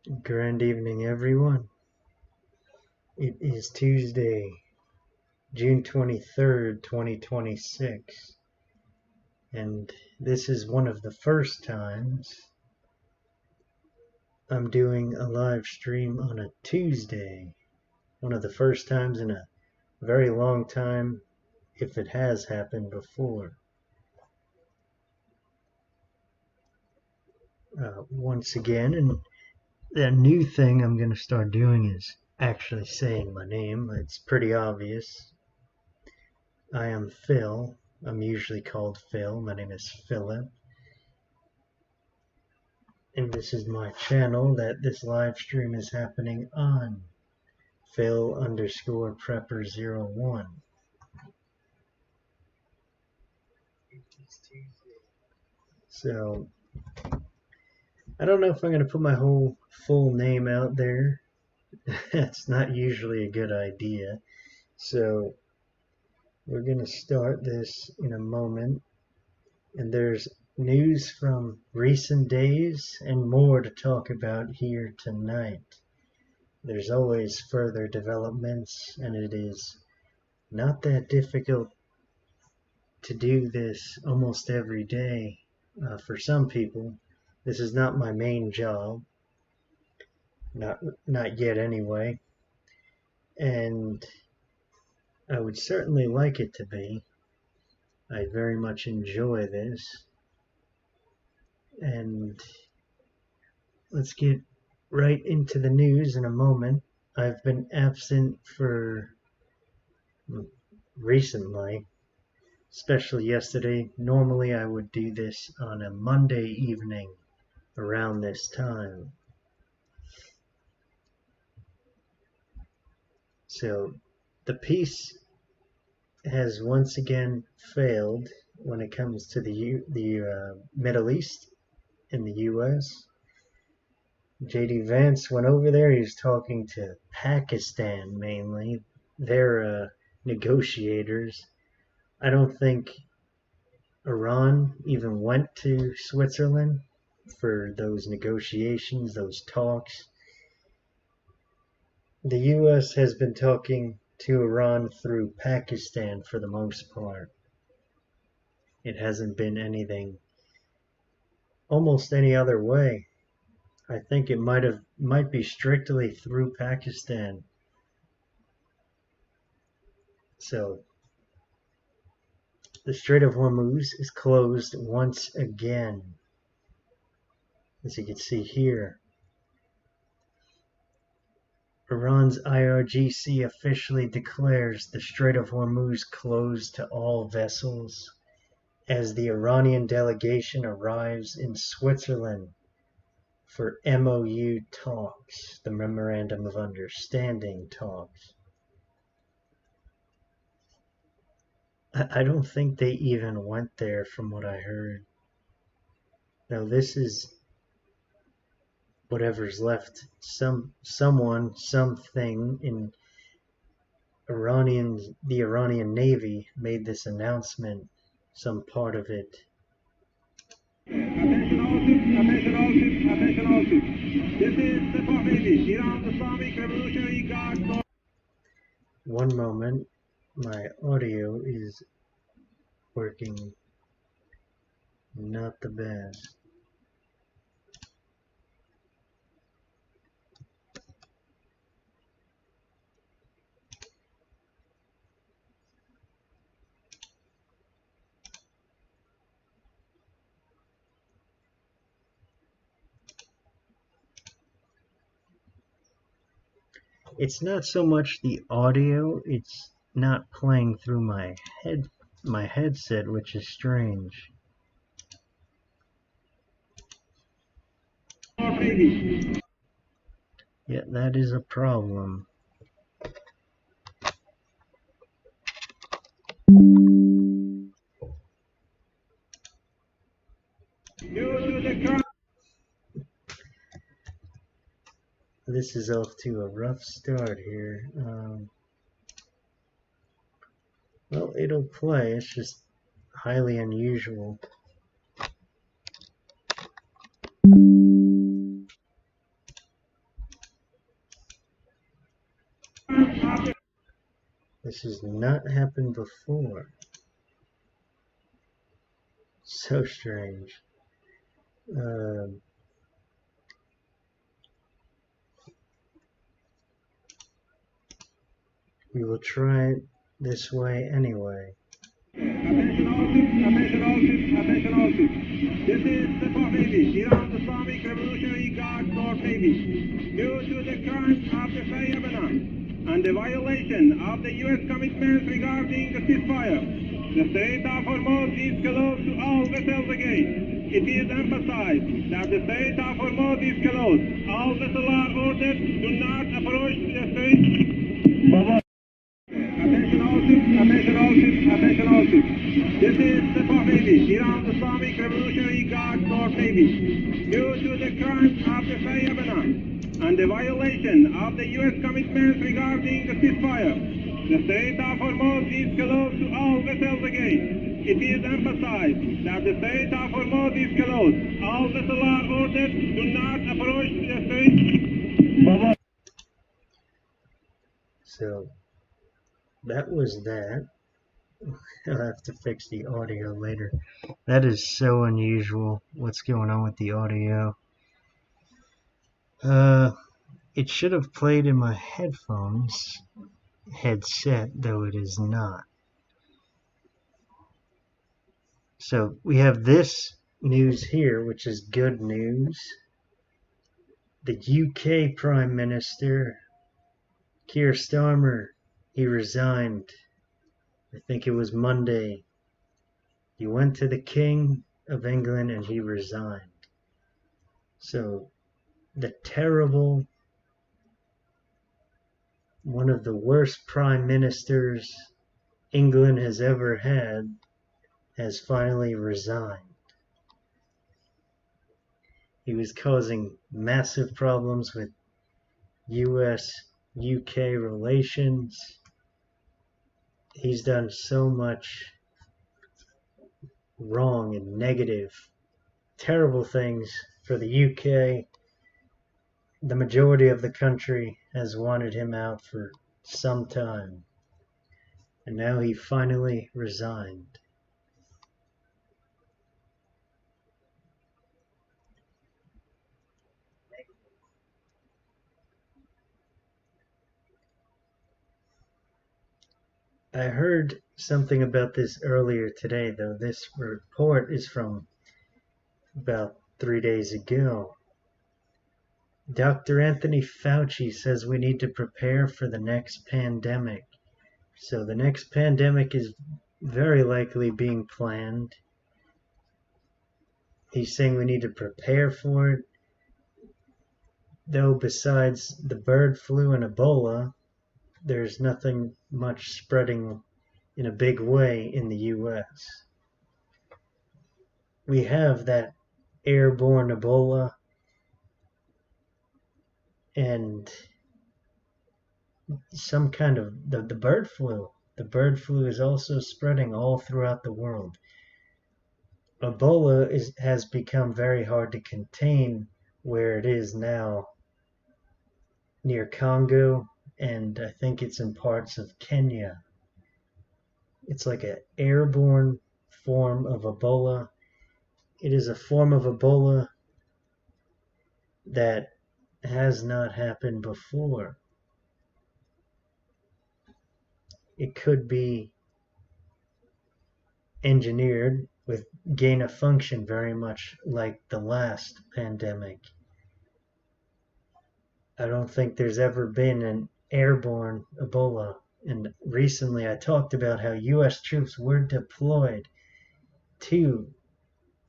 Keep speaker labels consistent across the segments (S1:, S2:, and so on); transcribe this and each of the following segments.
S1: Grand evening, everyone. It is Tuesday, June 23rd, 2026, and this is one of the first times I'm doing a live stream on a Tuesday. One of the first times in a very long time, if it has happened before. Once again, and the new thing I'm going to start doing is actually saying my name. It's pretty obvious. I am Phil. I'm usually called Phil. My name is Philip. And this is my channel that this live stream is happening on. Phil_Prepper01. So, I don't know if I'm going to put my whole full name out there. That's not usually a good idea. So, we're going to start this in a moment. And there's news from recent days and more to talk about here tonight. There's always further developments, and it is not that difficult to do this almost every day. For some people, this is not my main job, not yet anyway, and I would certainly like it to be. I very much enjoy this, and let's get right into the news in a moment. I've been absent for recently, especially yesterday. Normally I would do this on a Monday evening around this time. So the peace has once again failed when it comes to the Middle East in the U.S. J.D. Vance went over there. He was talking to Pakistan mainly. They're negotiators. I don't think Iran even went to Switzerland for those negotiations, those talks. The U.S. has been talking to Iran through Pakistan for the most part. It hasn't been anything almost any other way. I think it might be strictly through Pakistan. So the Strait of Hormuz is closed once again. As you can see here, Iran's IRGC officially declares the Strait of Hormuz closed to all vessels as the Iranian delegation arrives in Switzerland for MOU talks, the Memorandum of Understanding talks. I don't think they even went there from what I heard. Now this is whatever's left. Someone, something in the Iranian Navy made this announcement, some part of it.
S2: Attention all ships, attention all ships. This is Sepah Navy, Iran Islamic Revolutionary Guard.
S1: One moment, my audio is working not the best. It's not so much the audio, it's not playing through my headset, which is strange. Yeah, that is a problem. This is off to a rough start here. Well, it'll play, it's just highly unusual. This has not happened before. So strange. We will try it this way anyway.
S2: Attention all ships, attention all ships, attention all ships. This is the Sepah Navy, Iran's Islamic Revolutionary Guard Corps Navy. Due to the crimes of the Lebanon and the violation of the U.S. commitments regarding the ceasefire, the Strait of Hormuz is closed to all vessels again. It is emphasized that the Strait of Hormuz is closed. All vessels are ordered to not approach the strait. Attention all ships, attention all ships, attention all ships. This is the Sepah Navy, Iran's Islamic Revolutionary Guard Corps Navy. Due to the crimes of the Lebanon and the violation of the U.S. commitments regarding the ceasefire, the Strait of Hormuz is closed to all vessels again. It is emphasized that the Strait of Hormuz is closed. All vessels are ordered to not approach the strait.
S1: So that was that. I'll have to fix the audio later. That is so unusual. What's going on with the audio? It should have played in my headset, though it is not. So we have this news here, which is good news. The UK Prime Minister, Keir Starmer, he resigned. I think it was Monday. He went to the King of England and he resigned. So the terrible, one of the worst prime ministers England has ever had, has finally resigned. He was causing massive problems with US-UK relations. He's done so much wrong and negative, terrible things for the UK. The majority of the country has wanted him out for some time. And now he finally resigned. I heard something about this earlier today, though. This report is from about 3 days ago. Dr. Anthony Fauci says we need to prepare for the next pandemic. So the next pandemic is very likely being planned. He's saying we need to prepare for it. Though besides the bird flu and Ebola, there's nothing much spreading in a big way in the US. We have that airborne Ebola and some kind of the bird flu. The bird flu is also spreading all throughout the world. Ebola has become very hard to contain where it is now near Congo, and I think it's in parts of Kenya. It's like an airborne form of Ebola. It is a form of Ebola that has not happened before. It could be engineered with gain of function, very much like the last pandemic. I don't think there's ever been an airborne Ebola. And recently I talked about how US troops were deployed to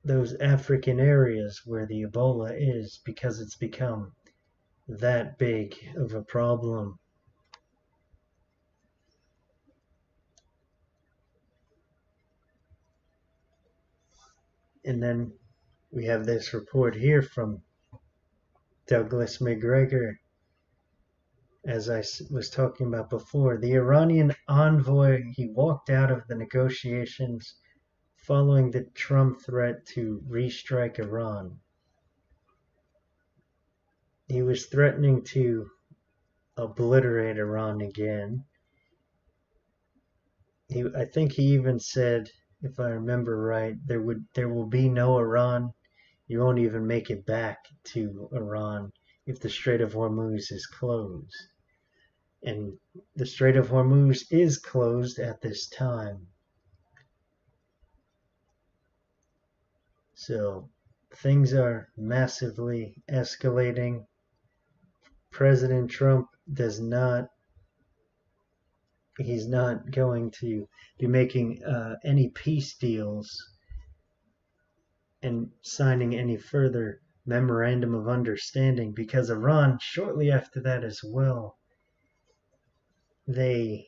S1: those African areas where the Ebola is because it's become that big of a problem. And then we have this report here from Douglas McGregor. As I was talking about before, the Iranian envoy, he walked out of the negotiations following the Trump threat to restrike Iran. He was threatening to obliterate Iran again. I think he even said, if I remember right, there will be no Iran. You won't even make it back to Iran if the Strait of Hormuz is closed. And the Strait of Hormuz is closed at this time. So things are massively escalating. President Trump he's not going to be making any peace deals and signing any further memorandum of understanding, because Iran, shortly after that as well, they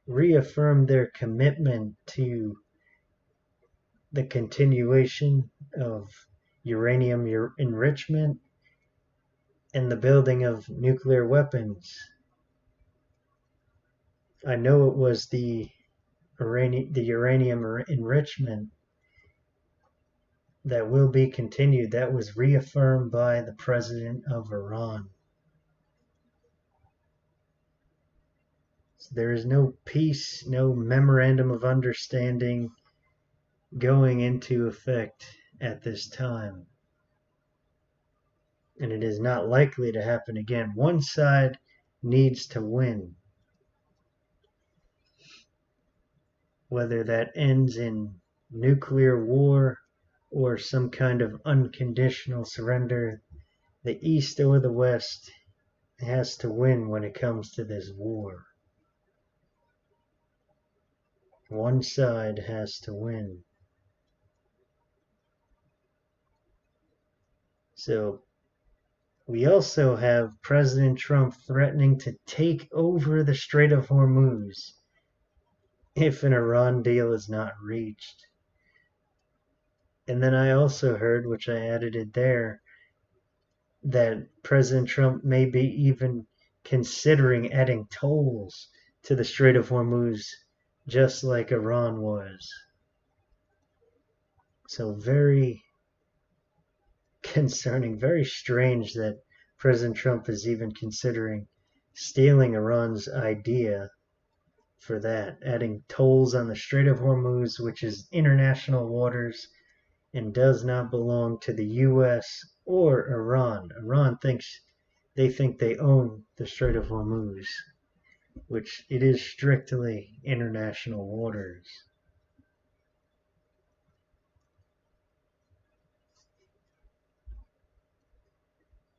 S1: reaffirmed their commitment to the continuation of uranium enrichment and the building of nuclear weapons. I know it was the uranium enrichment that will be continued. That was reaffirmed by the president of Iran. So there is no peace, no memorandum of understanding going into effect at this time. And it is not likely to happen again. One side needs to win. Whether that ends in nuclear war or some kind of unconditional surrender, the East or the West has to win when it comes to this war. One side has to win. So we also have President Trump threatening to take over the Strait of Hormuz if an Iran deal is not reached. And then I also heard, which I edited there, that President Trump may be even considering adding tolls to the Strait of Hormuz, just like Iran was. So very concerning, very strange that President Trump is even considering stealing Iran's idea for that, adding tolls on the Strait of Hormuz, which is international waters and does not belong to the U.S. or Iran. Iran thinks they own the Strait of Hormuz, which it is strictly international waters.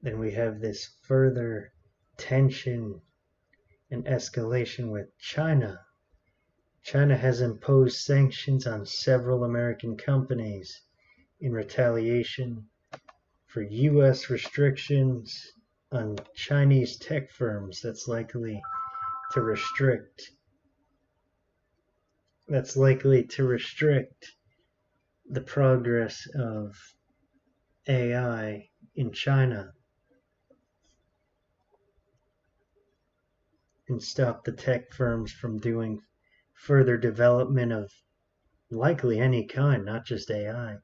S1: Then we have this further tension and escalation with China. China has imposed sanctions on several American companies in retaliation for U.S. restrictions on Chinese tech firms. That's likely to restrict the progress of AI in China and stop the tech firms from doing further development of likely any kind, not just AI.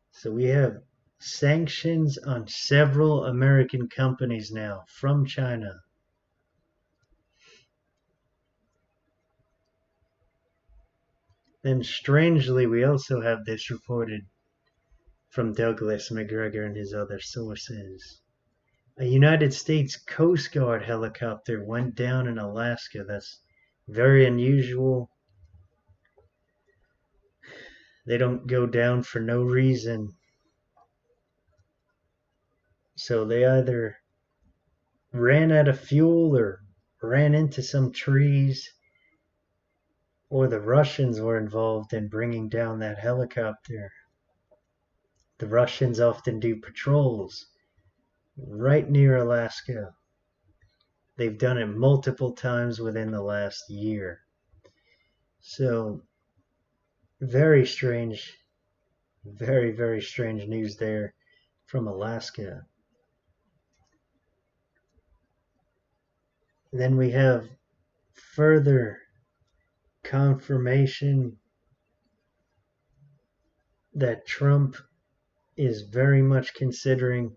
S1: So we have sanctions on several American companies now from China. Then strangely, we also have this reported from Douglas McGregor and his other sources. A United States Coast Guard helicopter went down in Alaska. That's very unusual. They don't go down for no reason. So they either ran out of fuel or ran into some trees, or the Russians were involved in bringing down that helicopter. The Russians often do patrols right near Alaska. They've done it multiple times within the last year. So very strange, very, very strange news there from Alaska. Then we have further confirmation that Trump is very much considering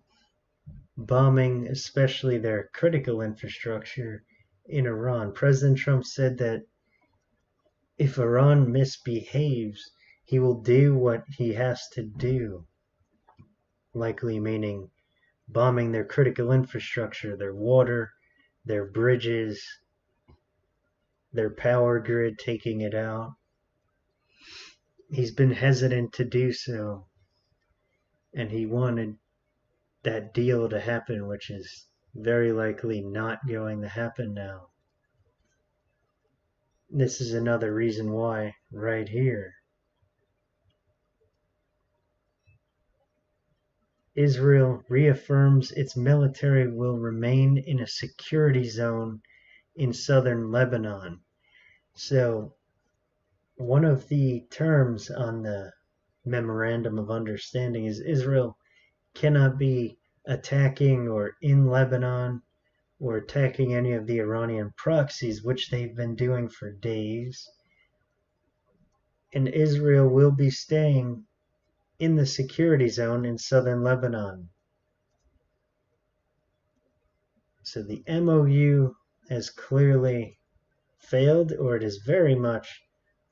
S1: bombing, especially their critical infrastructure in Iran. President Trump said that if Iran misbehaves, he will do what he has to do, likely meaning bombing their critical infrastructure, their water, their bridges, their power grid, taking it out. He's been hesitant to do so, and he wanted that deal to happen, which is very likely not going to happen now. This is another reason why, right here, Israel reaffirms its military will remain in a security zone in southern Lebanon. So, one of the terms on the Memorandum of Understanding is Israel cannot be attacking or in Lebanon or attacking any of the Iranian proxies, which they've been doing for days. And Israel will be staying in the security zone in southern Lebanon. So the MOU has clearly failed, or it is very much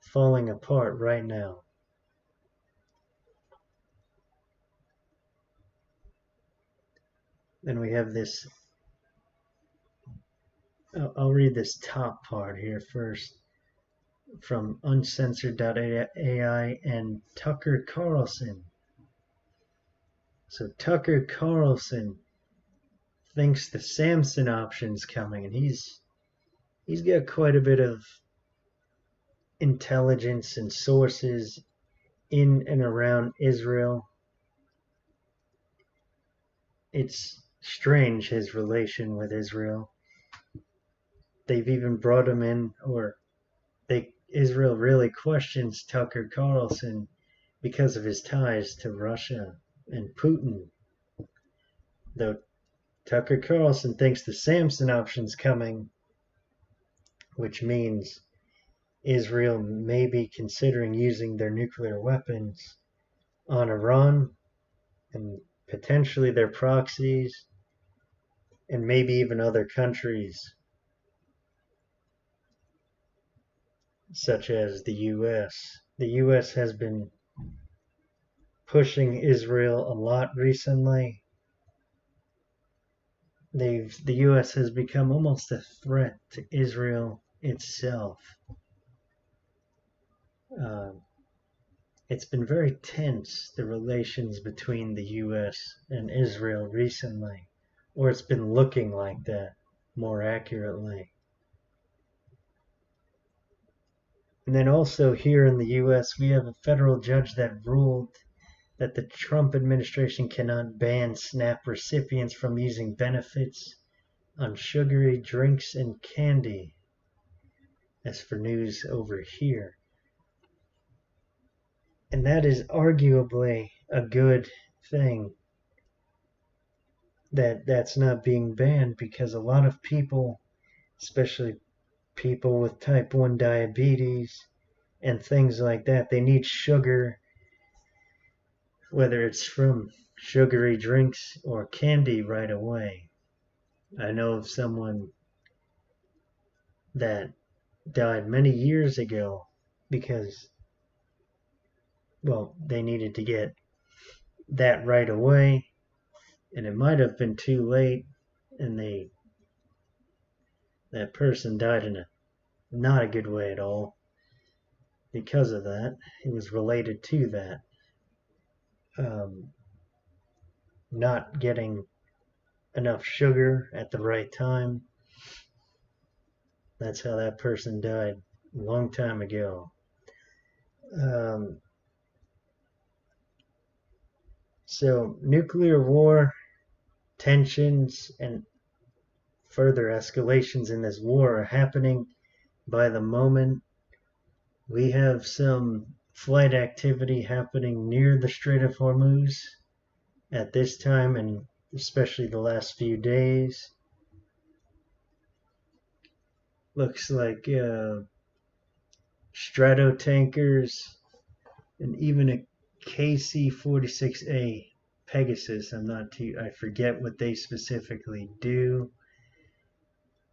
S1: falling apart right now. Then we have this, I'll read this top part here first, from uncensored.ai and Tucker Carlson. So Tucker Carlson thinks the Samson option's coming, and he's got quite a bit of intelligence and sources in and around Israel. It's strange, his relation with Israel. They've even brought him in, or Israel really questions Tucker Carlson because of his ties to Russia and Putin. Though Tucker Carlson thinks the Samson option's coming, which means Israel may be considering using their nuclear weapons on Iran and potentially their proxies and maybe even other countries such as the US. The US has been pushing Israel a lot recently. The US has become almost a threat to Israel itself. It's been very tense, the relations between the US and Israel recently, or it's been looking like that, more accurately. And then also here in the US, we have a federal judge that ruled that the Trump administration cannot ban SNAP recipients from using benefits on sugary drinks and candy. As for news over here. And that is arguably a good thing that that's not being banned, because a lot of people, especially people with type 1 diabetes and things like that, they need sugar, whether it's from sugary drinks or candy, right away. I know of someone that died many years ago because, well, they needed to get that right away, and it might have been too late, and that person died in not a good way at all because of that. It was related to that. Not getting enough sugar at the right time. That's how that person died a long time ago. So nuclear war, tensions, and further escalations in this war are happening by the moment. We have some flight activity happening near the Strait of Hormuz at this time, and especially the last few days. Looks like strato tankers and even a KC-46A Pegasus. I forget what they specifically do,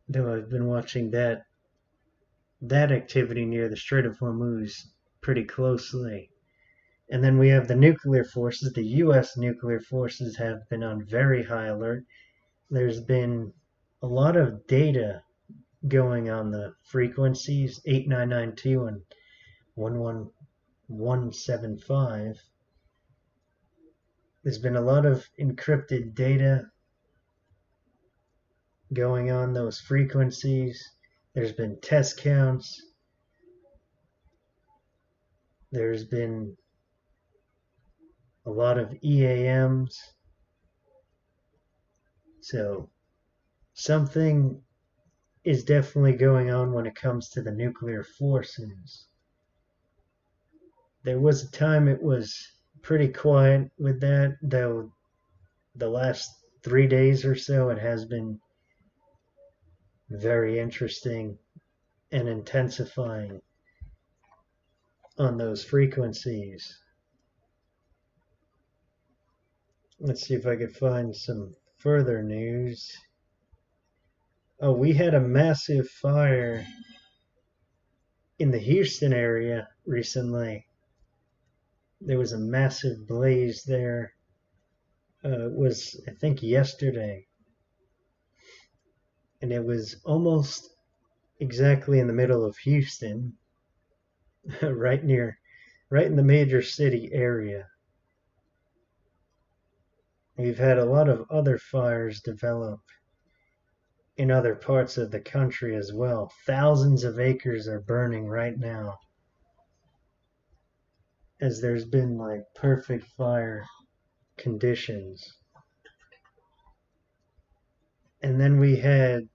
S1: though I've been watching that that activity near the Strait of Hormuz pretty closely. And then we have the nuclear forces. The U.S. nuclear forces have been on very high alert. There's been a lot of data going on the frequencies 8992 and 11175. There's been a lot of encrypted data going on those frequencies. There's been test counts. There's been a lot of EAMs. So something is definitely going on when it comes to the nuclear forces. There was a time it was pretty quiet with that, though the last 3 days or so it has been very interesting and intensifying on those frequencies. Let's see if I could find some further news. Oh, we had a massive fire in the Houston area recently. There was a massive blaze there. It was, I think, yesterday. And it was almost exactly in the middle of Houston, right in the major city area. We've had a lot of other fires develop in other parts of the country as well. Thousands of acres are burning right now, as there's been like perfect fire conditions. And then we had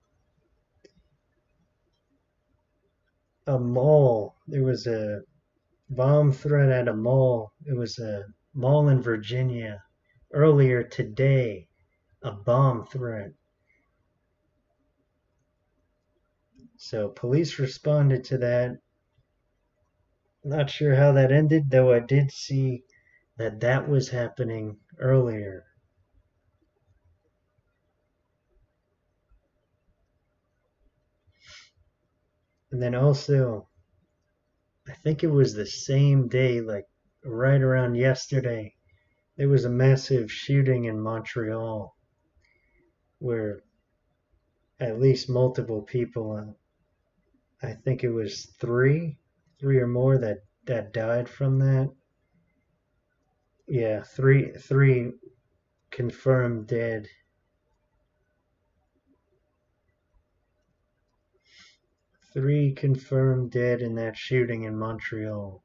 S1: a mall. There was a bomb threat at a mall. It was a mall in Virginia earlier today. A bomb threat. So police responded to that. Not sure how that ended, though I did see that that was happening earlier. And then also, I think it was the same day, like right around yesterday, there was a massive shooting in Montreal where at least multiple people, I think it was three or more that died from that. Yeah, three confirmed dead. 3 confirmed dead in that shooting in Montreal.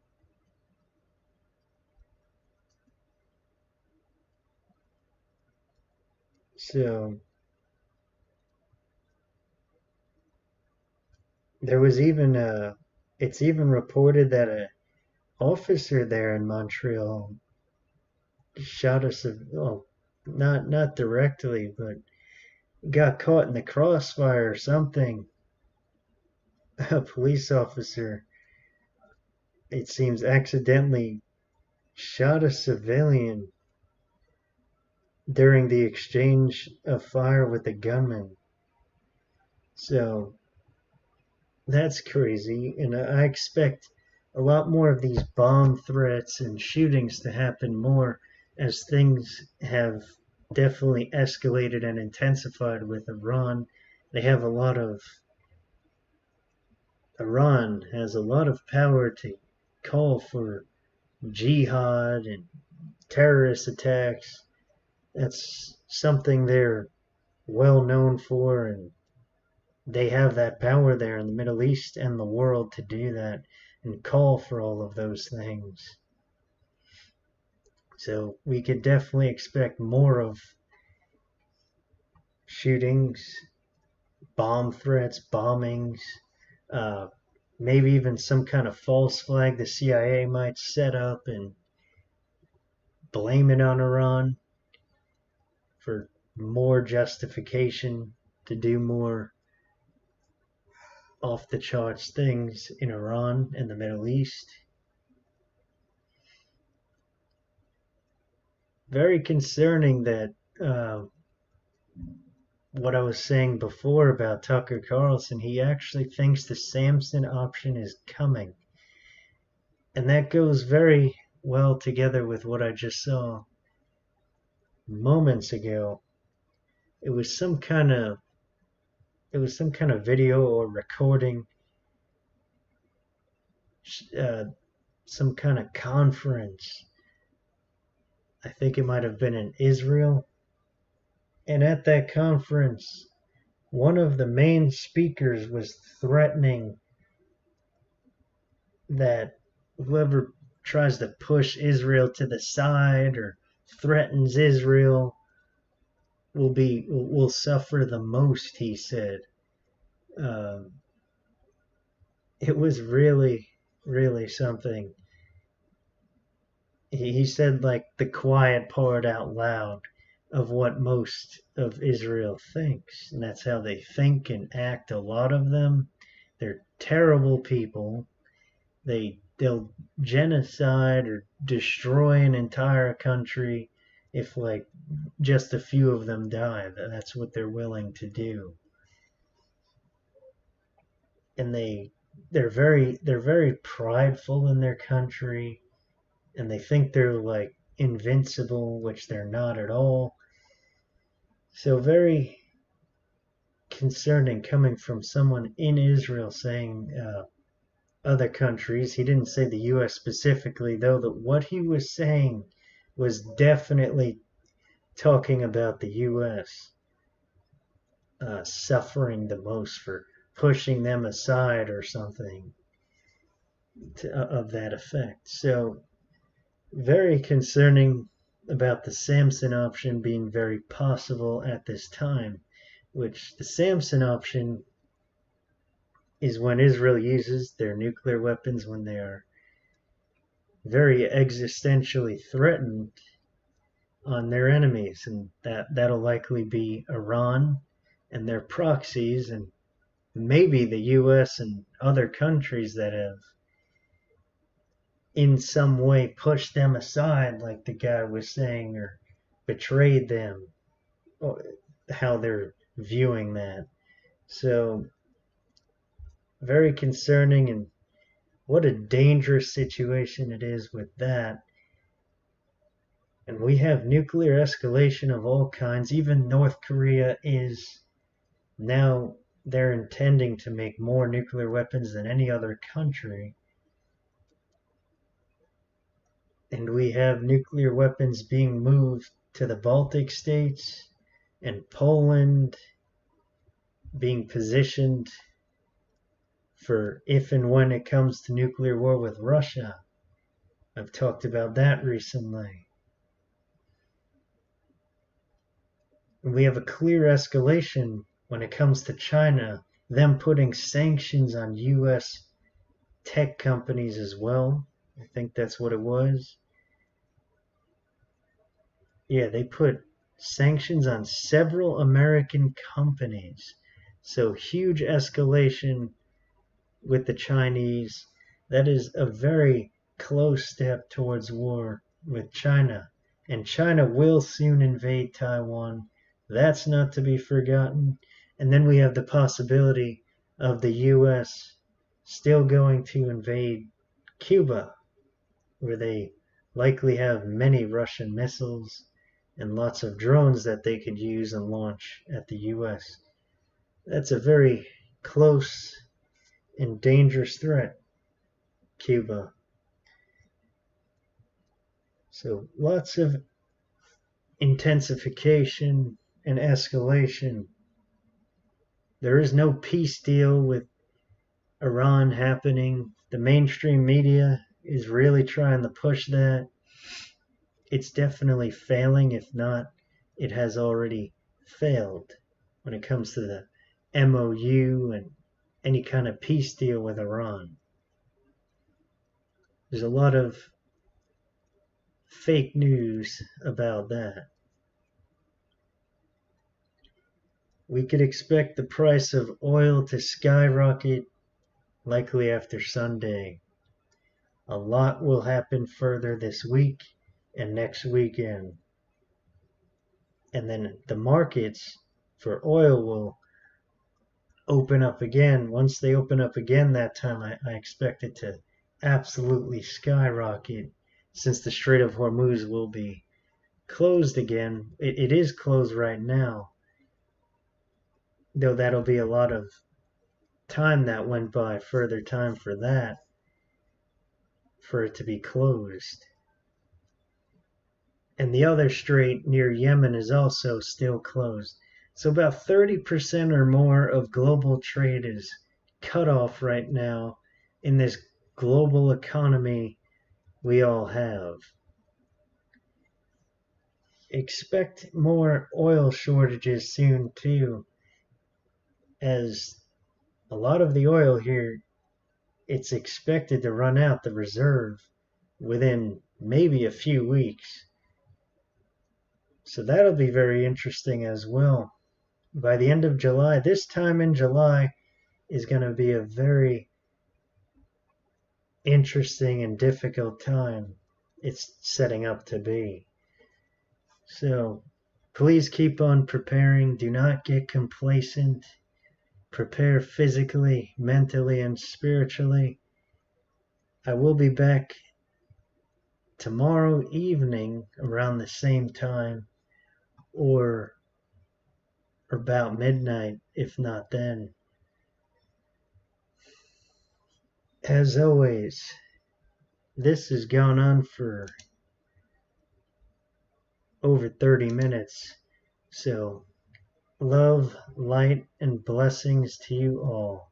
S1: So there was even it's even reported that a officer there in Montreal shot us, well, not directly, but got caught in the crossfire or something. A police officer, it seems, accidentally shot a civilian during the exchange of fire with a gunman. So that's crazy, and I expect a lot more of these bomb threats and shootings to happen more, as things have definitely escalated and intensified with Iran. Iran has a lot of power to call for jihad and terrorist attacks. That's something they're well known for, and they have that power there in the Middle East and the world to do that and call for all of those things. So we could definitely expect more of shootings, bomb threats, bombings, maybe even some kind of false flag the CIA might set up and blame it on Iran for more justification to do more off the charts things in Iran and the Middle East. Very concerning that what I was saying before about Tucker Carlson, he actually thinks the Samson option is coming. And that goes very well together with what I just saw moments ago. It was some kind of video or recording, some kind of conference. I think it might have been in Israel. And at that conference, one of the main speakers was threatening that whoever tries to push Israel to the side or threatens Israel will suffer the most, he said. It was really, really something. He said like the quiet part out loud of what most of Israel thinks, and that's how they think and act. A lot of them, they're terrible people. They'll genocide or destroy an entire country if like just a few of them die. That's what they're willing to do. And they're very prideful in their country, and they think they're like invincible, which they're not at all. So very concerning coming from someone in Israel saying other countries. He didn't say the U.S. specifically, though, that what he was saying was definitely talking about the U.S. Suffering the most for pushing them aside or something of that effect. So very concerning about the Samson option being very possible at this time, which the Samson option is when Israel uses their nuclear weapons when they are very existentially threatened on their enemies, and that'll likely be Iran and their proxies, and maybe the US and other countries that have in some way pushed them aside, like the guy was saying, or betrayed them, or how they're viewing that. So very concerning, and what a dangerous situation it is with that. And we have nuclear escalation of all kinds. Even North Korea is now, they're intending to make more nuclear weapons than any other country. And we have nuclear weapons being moved to the Baltic states and Poland, being positioned for if and when it comes to nuclear war with Russia. I've talked about that recently. And we have a clear escalation when it comes to China, them putting sanctions on U.S. tech companies as well. I think that's what it was. Yeah, they put sanctions on several American companies. So huge escalation with the Chinese. That is a very close step towards war with China. And China will soon invade Taiwan. That's not to be forgotten. And then we have the possibility of the U.S. still going to invade Cuba, where they likely have many Russian missiles and lots of drones that they could use and launch at the U.S. That's a very close and dangerous threat, Cuba. So lots of intensification and escalation. There is no peace deal with Iran happening. The mainstream media is really trying to push that. It's definitely failing. If not, it has already failed when it comes to the MOU and any kind of peace deal with Iran. There's a lot of fake news about that. We could expect the price of oil to skyrocket likely after Sunday. A lot will happen further this week and next weekend. And then the markets for oil will open up again. Once they open up again that time, I expect it to absolutely skyrocket, since the Strait of Hormuz will be closed again. It is closed right now, though that'll be a lot of time that went by, further time for that, for it to be closed. And the other strait near Yemen is also still closed. So about 30% or more of global trade is cut off right now in this global economy we all have. Expect more oil shortages soon too, as a lot of the oil here, it's expected to run out, the reserve, within maybe a few weeks. So that'll be very interesting as well. By the end of July, this time in July is going to be a very interesting and difficult time. It's setting up to be. So please keep on preparing. Do not get complacent. Prepare physically, mentally, and spiritually. I will be back tomorrow evening around the same time, or about midnight, if not then. As always, this has gone on for over 30 minutes, so love, light, and blessings to you all.